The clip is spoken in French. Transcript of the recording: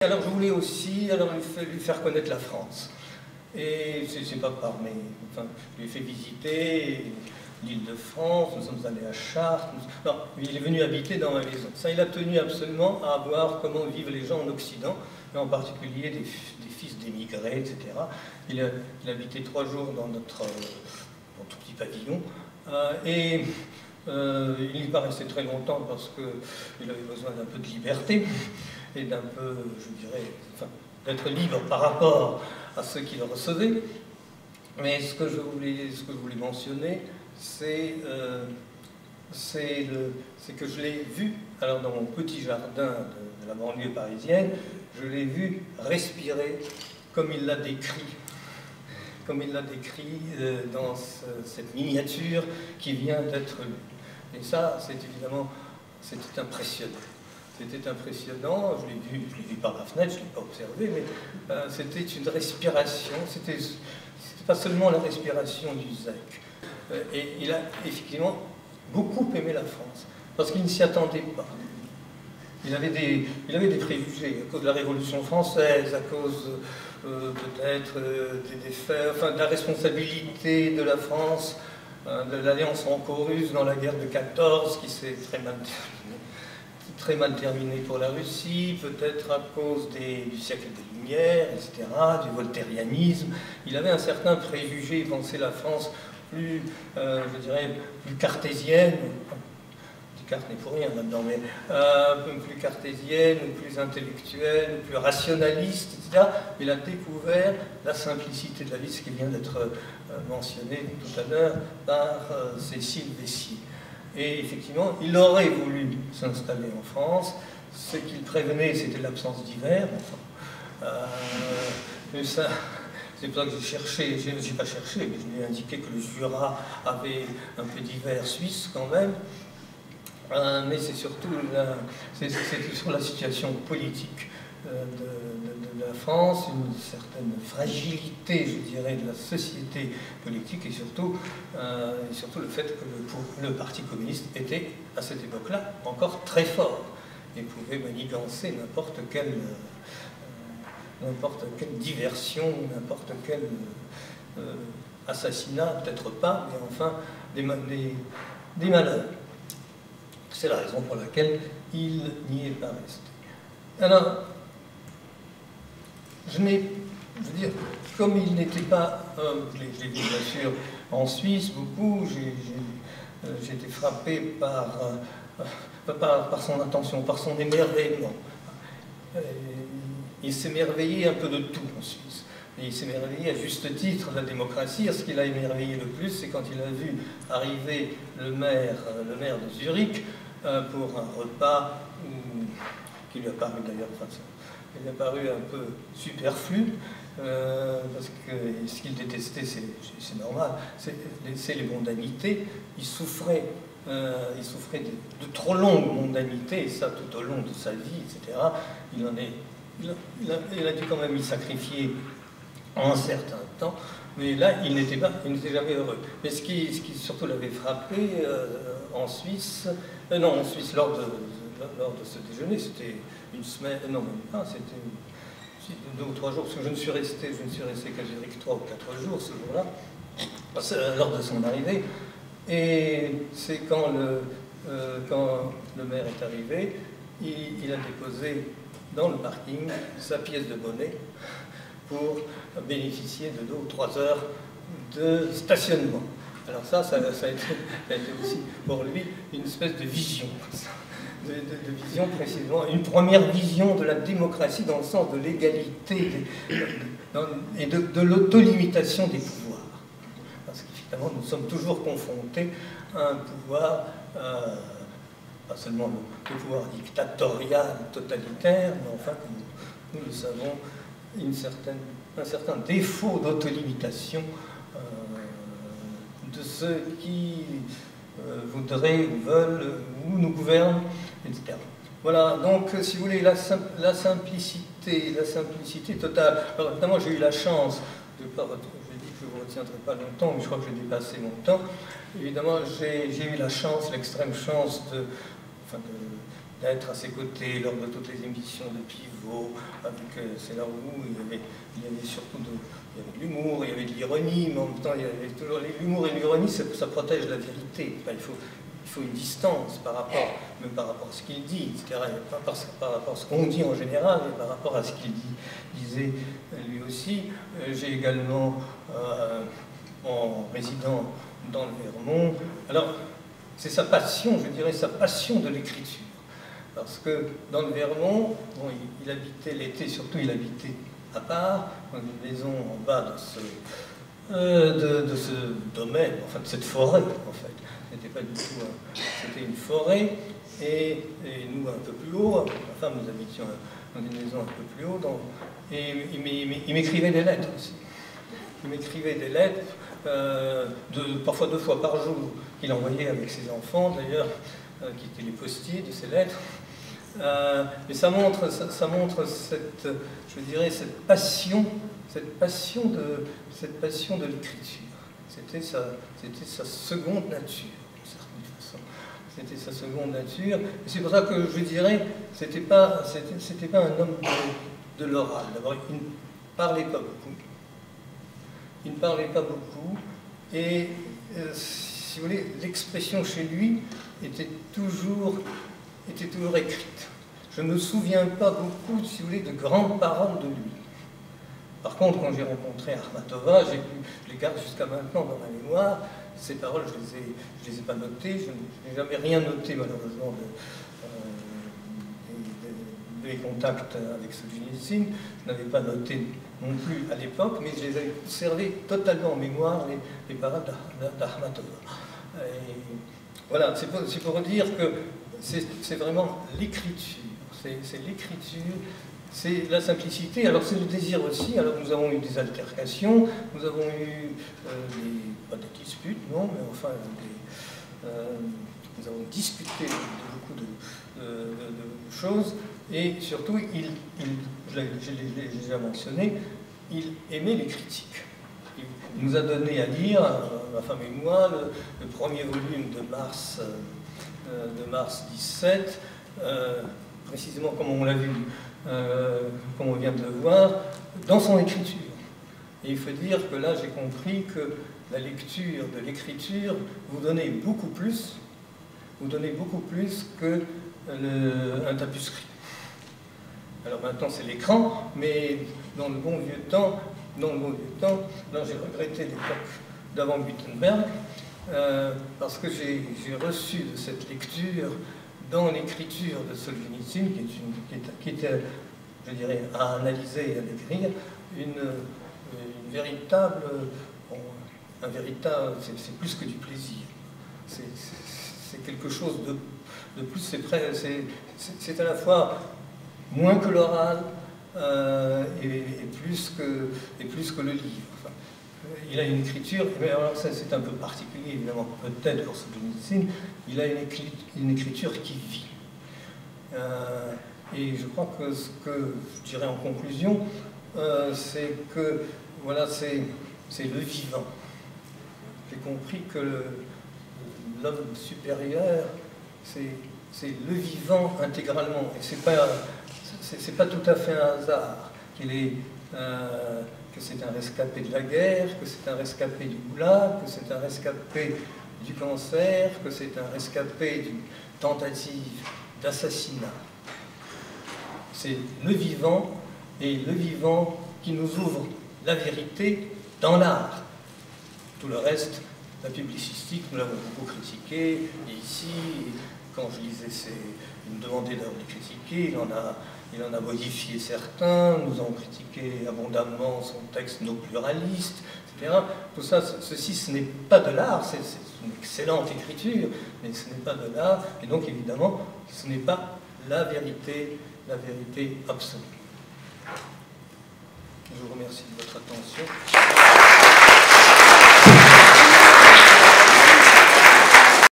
Alors je voulais aussi lui faire connaître la France. Et c'est pas par mes... Enfin, je lui ai fait visiter l'île de France, nous sommes allés à Chartres. Non, il est venu habiter dans ma maison. Ça, il a tenu absolument à voir comment vivent les gens en Occident, et en particulier des fils d'émigrés, etc. Il a habité 3 jours dans notre tout petit pavillon. Il n'y pas resté très longtemps parce qu'il avait besoin d'un peu de liberté et d'un peu, je dirais, enfin, d'être libre par rapport à ceux qui le recevaient. Mais ce que je voulais mentionner, c'est que je l'ai vu, alors dans mon petit jardin de la banlieue parisienne, je l'ai vu respirer comme il l'a décrit. Comme il l'a décrit dans cette miniature qui vient d'être lue. Et ça, c'était impressionnant. C'était impressionnant, je l'ai vu par la fenêtre, je ne l'ai pas observé, mais c'était une respiration, c'était pas seulement la respiration du zèque. Et il a effectivement beaucoup aimé la France, parce qu'il ne s'y attendait pas. Il avait des préjugés à cause de la Révolution française, à cause peut-être des faits, enfin de la responsabilité de la France, de l'alliance franco-russe dans la guerre de 14 qui s'est très mal terminée pour la Russie, peut-être à cause du siècle des Lumières, etc., du voltairianisme. Il avait un certain préjugé, il pensait la France plus, je dirais, plus cartésienne. Descartes n'est pour rien là-dedans, mais plus cartésienne, ou plus intellectuelle, ou plus rationaliste, etc. Il a découvert la simplicité de la vie, ce qui vient d'être mentionné tout à l'heure par Cécile Vessier. Et effectivement, il aurait voulu s'installer en France. Ce qu'il prévenait, c'était l'absence d'hiver. Enfin, mais ça, c'est pour ça que j'ai cherché, je n'ai pas cherché, mais je lui ai indiqué que le Jura avait un peu d'hiver suisse quand même. Mais c'est surtout sur la situation politique de la France, une certaine fragilité, je dirais, de la société politique, et surtout le fait que le Parti communiste était, à cette époque-là, encore très fort, et pouvait manigancer n'importe quelle diversion, n'importe quel assassinat, peut-être pas, mais enfin, des malheurs. C'est la raison pour laquelle il n'y est pas resté. Alors, je veux dire, comme il n'était pas, je l'ai vu bien sûr en Suisse beaucoup, j'ai été frappé par son attention, par son émerveillement. Il s'émerveillait un peu de tout en Suisse. Et il s'émerveillait à juste titre de la démocratie. Ce qui l'a émerveillé le plus, c'est quand il a vu arriver le maire de Zurich pour un repas qui lui a paru d'ailleurs, il lui a paru un peu superflu, parce que ce qu'il détestait, c'est normal, c'est les mondanités. Il souffrait de trop longues mondanités, et ça tout au long de sa vie, etc. Il a dû quand même y sacrifier un certain temps, mais là, il n'était jamais heureux. Mais ce qui surtout l'avait frappé en Suisse, lors de ce déjeuner, c'était une semaine, non même pas, c'était 2 ou 3 jours, parce que je ne suis resté qu'à Zurich 3 ou 4 jours ce jour-là, lors de son arrivée. Et c'est quand le maire est arrivé, il a déposé dans le parking sa pièce de monnaie pour bénéficier de 2 ou 3 heures de stationnement. Alors ça a été aussi pour lui une espèce de vision, de vision précisément, une première vision de la démocratie dans le sens de l'égalité et de l'autolimitation des pouvoirs. Parce qu'évidemment, nous sommes toujours confrontés à un pouvoir, pas seulement le pouvoir dictatorial, totalitaire, mais enfin, comme nous le savons, un certain défaut d'autolimitation de ceux qui voudraient ou veulent ou nous gouvernent, etc. Voilà, donc si vous voulez, la simplicité totale. Alors évidemment, j'ai eu la chance, je dis que je ne vous retiendrai pas longtemps, mais je crois que j'ai dépassé mon temps. Évidemment, j'ai eu la chance, l'extrême chance d'être à ses côtés lors de toutes les émissions de Pivot. C'est là où il y avait surtout de l'humour, il y avait de l'ironie, mais en même temps, il y avait toujours l'humour et l'ironie, ça protège la vérité. Enfin, il faut une distance par rapport à ce qu'il dit, etc. Pas par rapport à ce qu'on dit en général, mais par rapport à ce qu'il disait lui aussi. J'ai également, en résidant dans le Vermont, alors c'est sa passion, je dirais, sa passion de l'écriture. Parce que dans le Vermont, bon, il habitait l'été, surtout il habitait à part, dans une maison en bas de ce domaine, enfin de cette forêt en fait. C'était pas du tout, c'était une forêt, et nous un peu plus haut, ma femme, nous habitions dans une maison un peu plus haut, et il m'écrivait des lettres aussi. Il m'écrivait des lettres, parfois 2 fois par jour, qu'il envoyait avec ses enfants d'ailleurs, qui étaient les postiers de ces lettres. Mais ça montre cette, je dirais, cette passion de l'écriture. C'était sa seconde nature, d'une certaine façon. C'était sa seconde nature. Et c'est pour ça que je dirais, c'était pas un homme de l'oral. D'abord, il ne parlait pas beaucoup. Il ne parlait pas beaucoup. Et si vous voulez, l'expression chez lui était toujours écrite. Je ne me souviens pas beaucoup, si vous voulez, de grandes paroles de lui. Par contre, quand j'ai rencontré Akhmatova, je les garde jusqu'à maintenant dans ma mémoire. Ces paroles, je les ai pas notées. Je n'ai jamais rien noté, malheureusement, de mes contacts avec Solzhenitsyn. Je n'avais pas noté non plus à l'époque, mais je les avais conservées totalement en mémoire, les paroles d'Akhmatova. Voilà, c'est pour dire que c'est vraiment l'écriture. C'est l'écriture, c'est la simplicité. Alors c'est le désir aussi. Alors nous avons eu des altercations, nous avons eu pas des disputes, non, mais enfin nous avons discuté de beaucoup de choses. Et surtout, je l'ai déjà mentionné, il aimait les critiques. Il nous a donné à lire, ma femme et moi, le premier volume de mars 17, précisément comme on l'a vu, comme on vient de le voir, dans son écriture. Et il faut dire que là, j'ai compris que la lecture de l'écriture vous donnait beaucoup plus qu'un tapuscrit. Alors maintenant, c'est l'écran, mais dans le bon vieux temps, là j'ai regretté l'époque d'avant Gutenberg, parce que j'ai reçu de cette lecture, dans l'écriture de Solzhenitsyn, qui était, je dirais, à analyser et à décrire, c'est plus que du plaisir. C'est quelque chose de plus, c'est à la fois moins que l'oral et plus que le livre. Enfin, il a une écriture, mais alors ça c'est un peu particulier évidemment, peut-être pour Solzhenitsyn, il a une écriture qui vit. Et je crois que ce que je dirais en conclusion, c'est que voilà, c'est le vivant. J'ai compris que l'homme supérieur, c'est le vivant intégralement. Et c'est pas tout à fait un hasard que c'est un rescapé de la guerre, que c'est un rescapé du goulag, que c'est un rescapé du cancer, que c'est un rescapé d'une tentative d'assassinat. C'est le vivant, et le vivant qui nous ouvre la vérité dans l'art. Tout le reste, la publicistique, nous l'avons beaucoup critiqué, et ici, quand je lisais, il me demandait de les critiquer, il en a modifié certains, nous avons critiqué abondamment son texte non pluraliste, etc. Tout ça, ceci, ce n'est pas de l'art, c'est une excellente écriture, mais ce n'est pas de l'art, et donc évidemment, ce n'est pas la vérité absolue. Je vous remercie de votre attention.